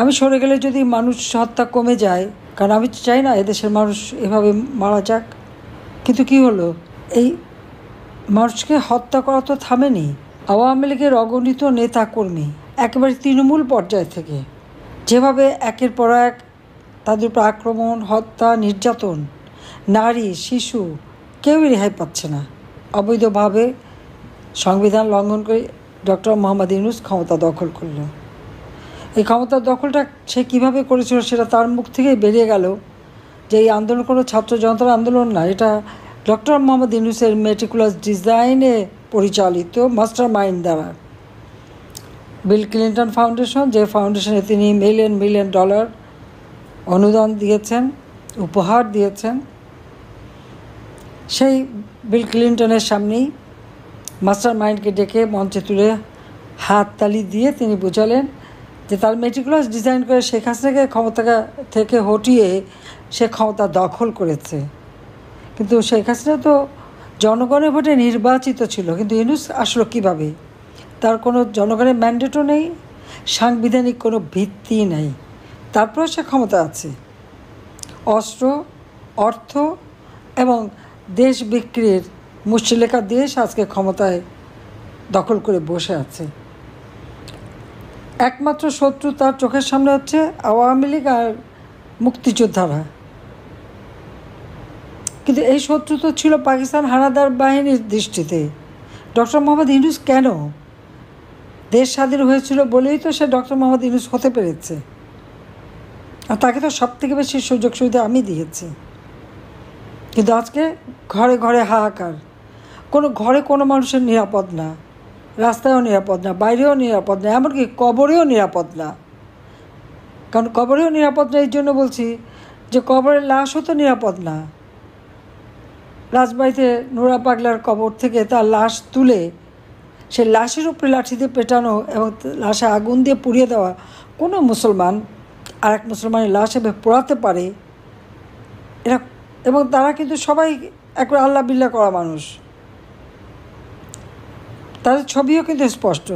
আমি সরে গেলে যদি মানুষ হত্যা কমে যায়, কারণ আমি চাই না এদেশের মানুষ এভাবে মারা যাক, কিন্তু কি হলো, এই মানুষকে হত্যা করা তো থামেনি। আওয়ামী লীগের অগণিত নেতাকর্মী একেবারে তৃণমূল পর্যায় থেকে যেভাবে একের পর এক তাদের উপর আক্রমণ, হত্যা, নির্যাতন, নারী, শিশু কেউই রেহাই পাচ্ছে না। অবৈধভাবে সংবিধান লঙ্ঘন করে ডক্টর মোহাম্মদ ইউনূস ক্ষমতা দখল করল। এই ক্ষমতার দখলটা সে কীভাবে করেছিল সেটা তার মুখ থেকেই বেরিয়ে গেল যে এই আন্দোলন কোনো ছাত্র জনতার আন্দোলন না, এটা ডক্টর মোহাম্মদ ইউনূসের মেটিকুলাস ডিজাইনে পরিচালিত মাস্টার মাইন্ড দ্বারা। বিল ক্লিন্টন ফাউন্ডেশন, যে ফাউন্ডেশনে তিনি মিলিয়ন মিলিয়ন ডলার অনুদান দিয়েছেন, উপহার দিয়েছেন, সেই বিল ক্লিন্টনের সামনেই মাস্টার মাইন্ডকে ডেকে মঞ্চে তুলে হাততালি দিয়ে তিনি বোঝালেন যে তার মেটিকুলাস ডিজাইন করে শেখ হাসিনাকে ক্ষমতা থেকে হটিয়ে সে ক্ষমতা দখল করেছে। কিন্তু শেখ হাসিনা তো জনগণের ভোটে নির্বাচিত ছিল, কিন্তু ইউনূস আসলো কীভাবে? তার কোনো জনগণের ম্যান্ডেটও নেই, সাংবিধানিক কোনো ভিত্তি নেই, তারপর সে ক্ষমতা আছে। অস্ত্র, অর্থ এবং দেশ বিক্রির মুষ্টিলেখা দেশ আজকে ক্ষমতায় দখল করে বসে আছে। একমাত্র শত্রু তার চোখের সামনে হচ্ছে আওয়ামী লীগ আর মুক্তিযোদ্ধারা। কিন্তু এই শত্রু তো ছিল পাকিস্তান হানাদার বাহিনীর দৃষ্টিতে। ডক্টর মোহাম্মদ ইউনূস কেন? দেশ স্বাধীন হয়েছিল বলেই তো সে ডক্টর মোহাম্মদ ইউনূস হতে পেরেছে, আর তাকে তো সব থেকে বেশি সুযোগ সুবিধা আমি দিয়েছি। কিন্তু আজকে ঘরে ঘরে হাহাকার, কোনো ঘরে কোনো মানুষের নিরাপদ না, রাস্তায়ও নিরাপদ না, বাইরেও নিরাপদ না, এমনকি কবরেও নিরাপদ না। কারণ কবরেও নিরাপদ না এই জন্য বলছি যে কবরের লাশও তো নিরাপদ না। রাজবাড়িতে নোরা পাগলার কবর থেকে তার লাশ তুলে সে লাশের উপরে লাঠি দিয়ে পেটানো এবং লাশে আগুন দিয়ে পুড়িয়ে দেওয়া, কোনো মুসলমান আর এক মুসলমানের লাশ এভাবে পোড়াতে পারে এরা? এবং তারা কিন্তু সবাই একবার আল্লাহ বিল্লাহ করা মানুষ, তাদের ছবিও কিন্তু স্পষ্ট।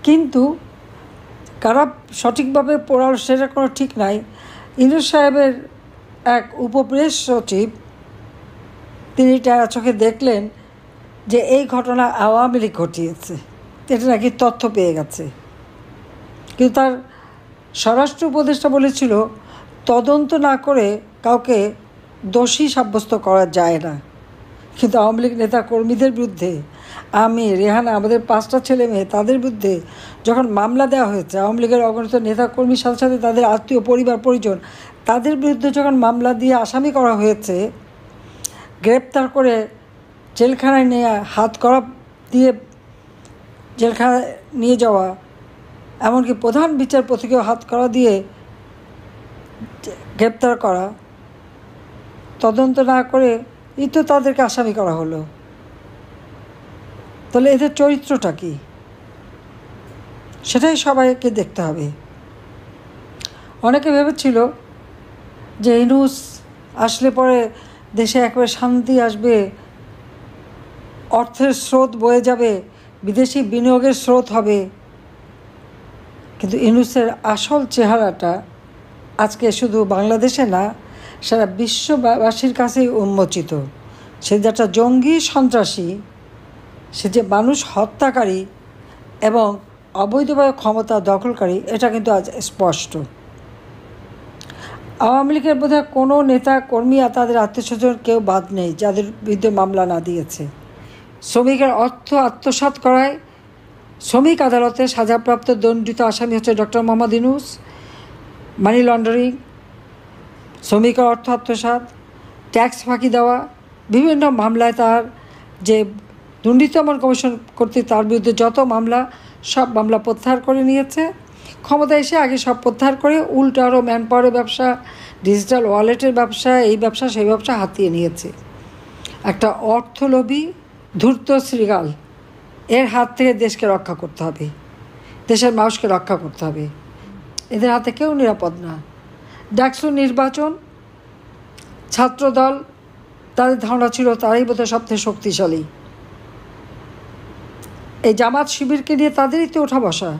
কিন্তু কারা সঠিকভাবে পোড়াল সেটা কোনো ঠিক নাই। ইউনূস সাহেবের এক উপপ্রেস সচিব তিনি তারা চোখে দেখলেন যে এই ঘটনা আওয়ামী লীগ ঘটিয়েছে, এটা নাকি তথ্য পেয়ে গেছে। কিন্তু তার স্বরাষ্ট্র উপদেষ্টা বলেছিল তদন্ত না করে কাউকে দোষী সাব্যস্ত করা যায় না। কিন্তু আওয়ামী লীগ নেতা কর্মীদের বিরুদ্ধে, আমি, রেহানা, আমাদের 5টা ছেলে মেয়ে, তাদের বিরুদ্ধে যখন মামলা দেওয়া হয়েছে, আওয়ামী লীগের অগণিত নেতা কর্মীর সাথে সাথে তাদের আত্মীয় পরিবার পরিজন, তাদের বিরুদ্ধে যখন মামলা দিয়ে আসামি করা হয়েছে, গ্রেপ্তার করে জেলখানায় নিয়ে হাত করা দিয়ে জেলখানায় নিয়ে যাওয়া, এমনকি প্রধান বিচারপতিকেও হাত করা দিয়ে গ্রেপ্তার করা, তদন্ত না করে তো তাদেরকে আসামি করা হলো। তাহলে এদের চরিত্রটা কি, সেটাই সবাইকে দেখতে হবে। অনেকে ভেবেছিল যে ইউনূস আসলে পরে দেশে একেবারে শান্তি আসবে, অর্থের স্রোত বয়ে যাবে, বিদেশি বিনিয়োগের স্রোত হবে। কিন্তু ইউনূসের আসল চেহারাটা আজকে শুধু বাংলাদেশে না, সারা বিশ্ববাসীর কাছেই উন্মোচিত। সে যে একটা জঙ্গি সন্ত্রাসী, সে যে মানুষ হত্যাকারী এবং অবৈধভাবে ক্ষমতা দখলকারী, এটা কিন্তু আজ স্পষ্ট। আওয়ামী লীগের বোধহয় কোনো নেতা কর্মী আর তাদের আত্মীয়স্বজন কেউ বাদ নেই যাদের বিরুদ্ধে মামলা না দিয়েছে। শ্রমিকের অর্থ আত্মসাৎ করায় শ্রমিক আদালতে সাজাপ্রাপ্ত দণ্ডিত আসামি হচ্ছে doctor Mohammad Yunus. Money laundering, শ্রমিকের অর্থ আত্মসাৎ, ট্যাক্স ফাঁকি দেওয়া, বিভিন্ন মামলায় তার যে দুর্নীতি দমন কমিশন কর্তৃক তার বিরুদ্ধে যত মামলা, সব মামলা প্রত্যাহার করে নিয়েছে। ক্ষমতায় এসে আগে সব প্রত্যাহার করে উল্টো আরও ম্যান পাওয়ারের ব্যবসা, ডিজিটাল ওয়ালেটের ব্যবসা, এই ব্যবসা সেই ব্যবসা হাতিয়ে নিয়েছে। একটা অর্থলোভী ধূর্ত শৃগাল, এর হাত থেকে দেশকে রক্ষা করতে হবে, দেশের মানুষকে রক্ষা করতে হবে। এদের হাতে কেউ নিরাপদ না। ডাকসু নির্বাচন, ছাত্রদল, তাদের ধারণা ছিল তারাই বোধহয় সবথেকে শক্তিশালী। এই জামাত শিবিরকে নিয়ে তাদেরই তো ওঠা বসা।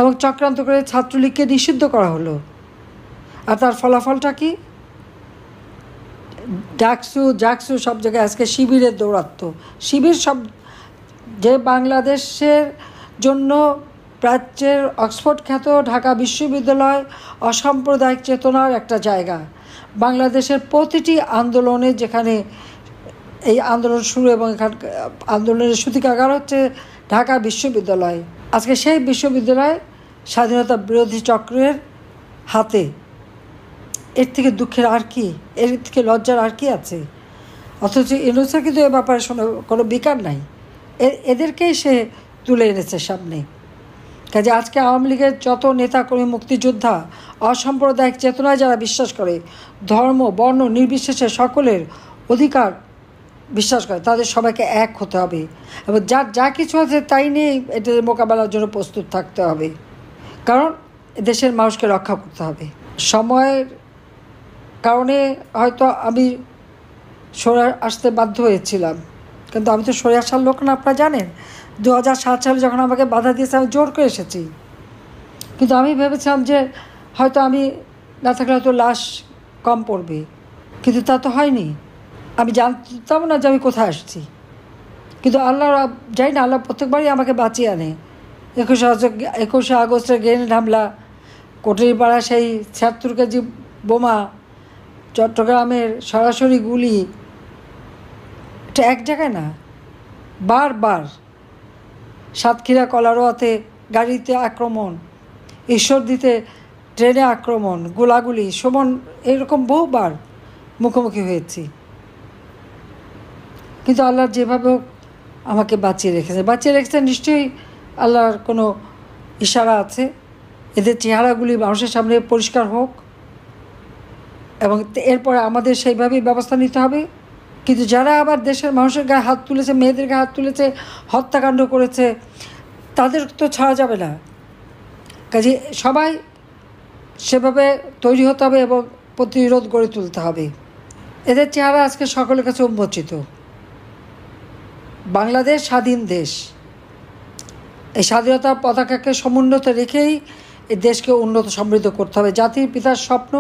এবং চক্রান্ত করে ছাত্রলীগকে নিষিদ্ধ করা হলো। আর তার ফলাফলটা কি? জাকসু সব জায়গায় আজকে শিবিরের দৌরাত্ম্য। শিবির সব যে বাংলাদেশের জন্য প্রাচ্যের অক্সফোর্ড খ্যাত ঢাকা বিশ্ববিদ্যালয় অসাম্প্রদায়িক চেতনার একটা জায়গা। বাংলাদেশের প্রতিটি আন্দোলনে, যেখানে এই আন্দোলন শুরু এবং এখান আন্দোলনের সূতিকাগার হচ্ছে ঢাকা বিশ্ববিদ্যালয়, আজকে সেই বিশ্ববিদ্যালয় স্বাধীনতা বিরোধী চক্রের হাতে। এর থেকে দুঃখের আর কি, এর থেকে লজ্জার আর কি আছে? অথচ ইউনূসের কিন্তু এ ব্যাপারে কোনো বিকার নাই। এদেরকেই সে তুলে এনেছে সামনে। কাজে আজকে আওয়ামী লীগের যত নেতাকর্মী, মুক্তিযোদ্ধা, অসাম্প্রদায়িক চেতনায় যারা বিশ্বাস করে, ধর্ম বর্ণ নির্বিশেষে সকলের অধিকার বিশ্বাস করে, তাদের সবাইকে এক হতে হবে এবং যার যা কিছু আছে তাই নিয়ে এটার মোকাবেলার জন্য প্রস্তুত থাকতে হবে। কারণ দেশের মানুষকে রক্ষা করতে হবে। সময়ের কারণে হয়তো আমি সরে আসতে বাধ্য হয়েছিলাম, কিন্তু আমি তো সরে আসার লোক না। আপনারা জানেন 2007 সালে যখন আমাকে বাধা দিয়েছে আমি জোর করে এসেছি, কিন্তু আমি ভেবেছিলাম যে হয়তো আমি না থাকলে হয়তো লাশ কম পড়বে, কিন্তু তা তো হয়নি। আমি জানতাম না যে আমি কোথায় আসছি, কিন্তু আল্লাহ যাই না, আল্লাহ প্রত্যেকবারই আমাকে বাঁচিয়ে আনে। 21শে আগস্টের গ্রেনেড হামলা, কোটরিপাড়া সেই 76 কেজি বোমা, চট্টগ্রামের সরাসরি গুলি, এটা এক জায়গায় না, বারবার। সাতক্ষীরা কলারোয়াতে গাড়িতে আক্রমণ, ঈশ্বরদীতে ট্রেনে আক্রমণ, গোলাগুলি, সুমন, এরকম বহুবার মুখোমুখি হয়েছি। কিন্তু আল্লাহ যেভাবে হোক আমাকে বাঁচিয়ে রেখেছে। নিশ্চয়ই আল্লাহর কোনো ইশারা আছে। এদের চেহারাগুলি মানুষের সামনে পরিষ্কার হোক এবং এরপরে আমাদের সেইভাবেই ব্যবস্থা নিতে হবে। কিন্তু যারা আবার দেশের মানুষের গায়ে হাত তুলেছে, মেয়েদের গায়ে হাত তুলেছে, হত্যাকাণ্ড করেছে, তাদের তো ছাড়া যাবে না। কাজে সবাই সেভাবে তৈরি হতে হবে এবং প্রতিরোধ গড়ে তুলতে হবে। এদের চেহারা আজকে সকলের কাছে উন্মোচিত। বাংলাদেশ স্বাধীন দেশ, এই স্বাধীনতার পতাকাকে সমুন্নত রেখেই এই দেশকে উন্নত সমৃদ্ধ করতে হবে। জাতির পিতার স্বপ্ন,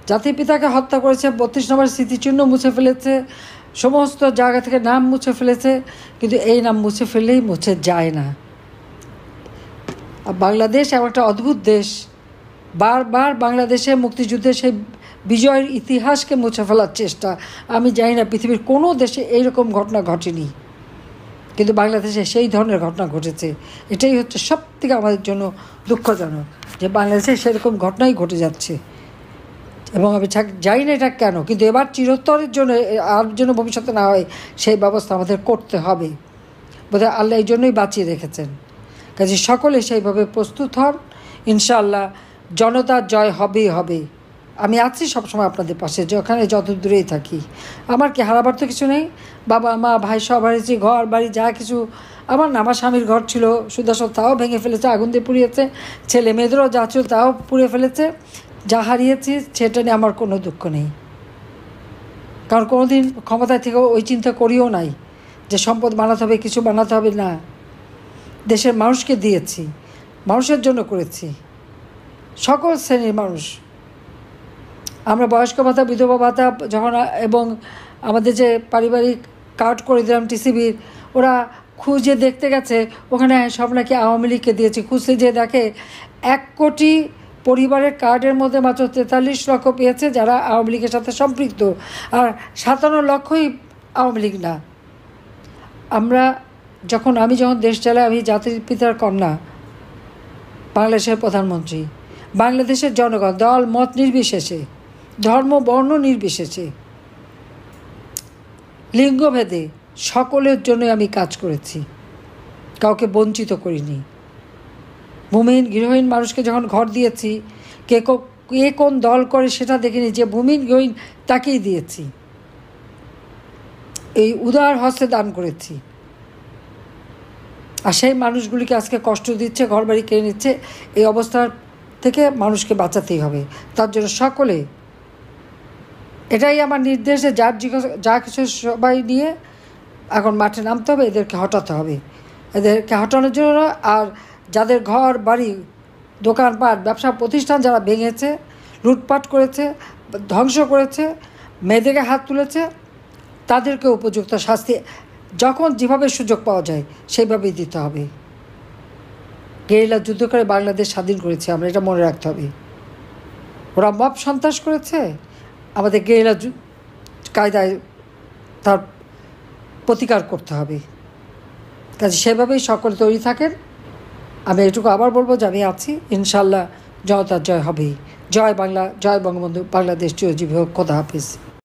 জাতির পিতাকে হত্যা করেছে, 32 নম্বর স্মৃতিচিহ্ন মুছে ফেলেছে, সমস্ত জায়গা থেকে নাম মুছে ফেলেছে, কিন্তু এই নাম মুছে ফেললেই মুছে যায় না। বাংলাদেশ এমন একটা অদ্ভুত দেশ, বারবার বাংলাদেশে মুক্তিযুদ্ধের সেই বিজয়ের ইতিহাসকে মুছে ফেলার চেষ্টা। আমি জানি না পৃথিবীর কোনো দেশে এইরকম ঘটনা ঘটেনি, কিন্তু বাংলাদেশে সেই ধরনের ঘটনা ঘটেছে। এটাই হচ্ছে সবথেকে আমাদের জন্য দুঃখজনক যে বাংলাদেশে সেরকম ঘটনাই ঘটে যাচ্ছে। এবং আমি জানি না এটা কেন, কিন্তু এবার চিরতরের জন্য আর জন্য ভবিষ্যতে না হয় সেই ব্যবস্থা আমাদের করতে হবে। বোধহয় আল্লাহ এই জন্যই বাঁচিয়ে রেখেছেন। কাজে সকলে সেইভাবে প্রস্তুত হন। ইনশাআল্লাহ জনতার জয় হবেই হবে। আমি আছি সবসময় আপনাদের পাশে, যেখানে যত দূরেই থাকি। আমার কি হারাবার তো কিছু নেই। বাবা মা ভাই সব হারিয়েছি, ঘর বাড়ি যা কিছু আমার না। আমার স্বামীর ঘর ছিল সুদর্শন, তাও ভেঙে ফেলেছে, আগুন দিয়ে পুড়িয়েছে। ছেলে মেয়েদেরও যা ছিল তাও পুড়িয়ে ফেলেছে। যা হারিয়েছি সেটা নিয়ে আমার কোনো দুঃখ নেই, কারণ কোনোদিন ক্ষমতায় থেকে ওই চিন্তা করিও নাই যে সম্পদ বানাতে হবে, কিছু বানাতে হবে না। দেশের মানুষকে দিয়েছি, মানুষের জন্য করেছি, সকল শ্রেণীর মানুষ। আমরা বয়স্ক ভাতা, বিধবা ভাতা যখন এবং আমাদের যে পারিবারিক কার্ড করে দিলাম টিসিবির, ওরা খুঁজে দেখতে গেছে ওখানে সব নাকি আওয়ামী লীগকে দিয়েছি। খুঁজতে যেয়ে দেখে 1 কোটি পরিবারের কার্ডের মধ্যে মাত্র 43 লক্ষ পেয়েছে যারা আওয়ামী লীগের সাথে সম্পৃক্ত, আর 57 লক্ষই আওয়ামী লীগ না। আমি যখন দেশ চালাই, আমি জাতির পিতার কন্যা, বাংলাদেশের প্রধানমন্ত্রী, বাংলাদেশের জনগণ দল মত নির্বিশেষে, ধর্ম বর্ণ নির্বিশেষে, লিঙ্গভেদে সকলের জন্য আমি কাজ করেছি, কাউকে বঞ্চিত করিনি। ভূমিহীন গৃহহীন মানুষকে যখন ঘর দিয়েছি, কে কোন দল করে সেটা দেখিনি, যে ভূমিহীন গৃহহীন তাকেই দিয়েছি। এই উদার হস্তে দান করেছি। আর সেই মানুষগুলিকে আজকে কষ্ট দিচ্ছে, ঘরবাড়ি কেড়ে নিচ্ছে। এই অবস্থার থেকে মানুষকে বাঁচাতেই হবে। তার জন্য সকলে, এটাই আমার নির্দেশ, যা কিছু সবাই নিয়ে এখন মাঠে নামতে হবে, এদেরকে হটাতে হবে। এদেরকে হটানোর জন্য আর যাদের ঘর বাড়ি দোকানপাট ব্যবসা প্রতিষ্ঠান যারা ভেঙেছে, লুটপাট করেছে, ধ্বংস করেছে, মেয়েদেরকে হাত তুলেছে, তাদেরকে উপযুক্ত শাস্তি যখন যেভাবে সুযোগ পাওয়া যায় সেইভাবেই দিতে হবে। গেরিলা যুদ্ধ করে বাংলাদেশ স্বাধীন করেছে, আমরা এটা মনে রাখতে হবে। ওরা মব সন্ত্রাস করেছে, আমাদের গেরিলা কায়দায় তার প্রতিকার করতে হবে। কাজে সেভাবেই সকলে তৈরি থাকেন। আমি এটুকু আবার বলবো যে আমি আছি, ইনশাল্লাহ জনতার জয় হবেই। জয় বাংলা, জয় বঙ্গবন্ধু, বাংলাদেশ চিরজীবী হোক। খোদা হাফিজ।